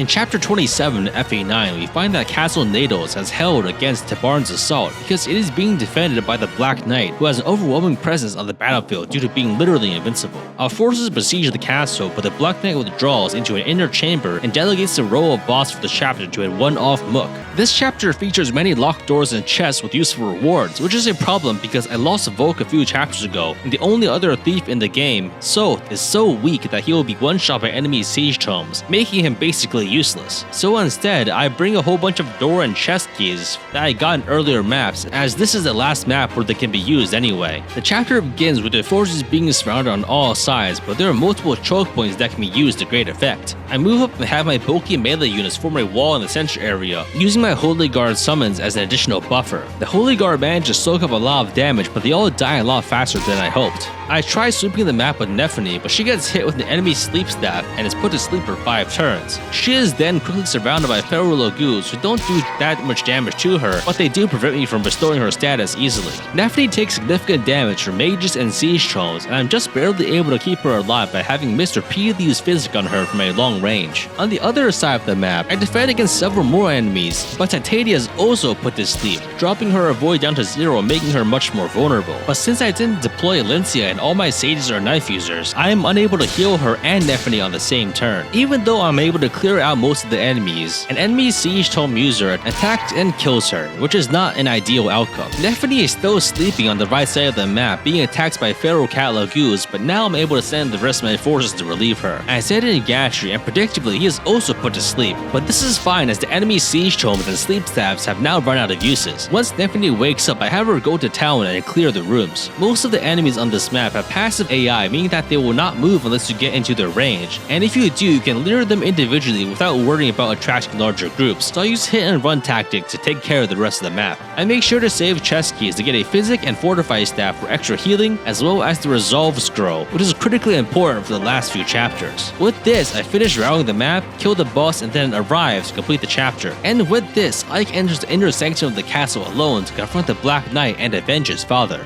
In Chapter 27 FE9, we find that Castle Nados has held against Tabarn's assault because it is being defended by the Black Knight, who has an overwhelming presence on the battlefield due to being literally invincible. Our forces besiege the castle, but the Black Knight withdraws into an inner chamber and delegates the role of boss for the chapter to a one-off Mook. This chapter features many locked doors and chests with useful rewards, which is a problem because I lost Volk a few chapters ago, and the only other thief in the game, Soth, is so weak that he will be one-shot by enemy siege tomes, making him basically useless. So instead, I bring a whole bunch of door and chest keys that I got in earlier maps, as this is the last map where they can be used anyway. The chapter begins with the forces being surrounded on all sides, but there are multiple choke points that can be used to great effect. I move up and have my bulky melee units form a wall in the center area, using my Holy Guard summons as an additional buffer. The Holy Guard managed to soak up a lot of damage, but they all die a lot faster than I hoped. I try sweeping the map with Nephany, but she gets hit with an enemy sleep staff and is put to sleep for 5 turns. She is then quickly surrounded by feral Lagoos who don't do that much damage to her, but they do prevent me from restoring her status easily. Nephany takes significant damage from mages and siege trolls, and I'm just barely able to keep her alive by having missed repeatedly used physic on her from a long range. On the other side of the map, I defend against several more enemies, but Titania is also put to sleep, dropping her avoid down to 0 and making her much more vulnerable. But since I didn't deploy Alencia and all my sages are knife users, I am unable to heal her and Nephany on the same turn. Even though I'm able to clear out most of the enemies, an enemy siege tome user attacks and kills her, which is not an ideal outcome. Nephany is still sleeping on the right side of the map, being attacked by feral cat Lagoos, but now I'm able to send the rest of my forces to relieve her. I said in Gatry, and predictably he is also put to sleep, but this is fine as the enemy siege tomes and sleep staffs have now run out of uses. Once Nephany wakes up, I have her go to town and clear the rooms. Most of the enemies on this map have passive AI, meaning that they will not move unless you get into their range, and if you do, you can lure them individually without worrying about attracting larger groups, so I use hit and run tactics to take care of the rest of the map. I make sure to save chest keys to get a physic and fortify staff for extra healing, as well as the resolve scroll, which is critically important for the last few chapters. With this, I finish routing the map, kill the boss, and then arrive to complete the chapter. And with this, Ike enters the inner sanctum of the castle alone to confront the Black Knight and avenge his father.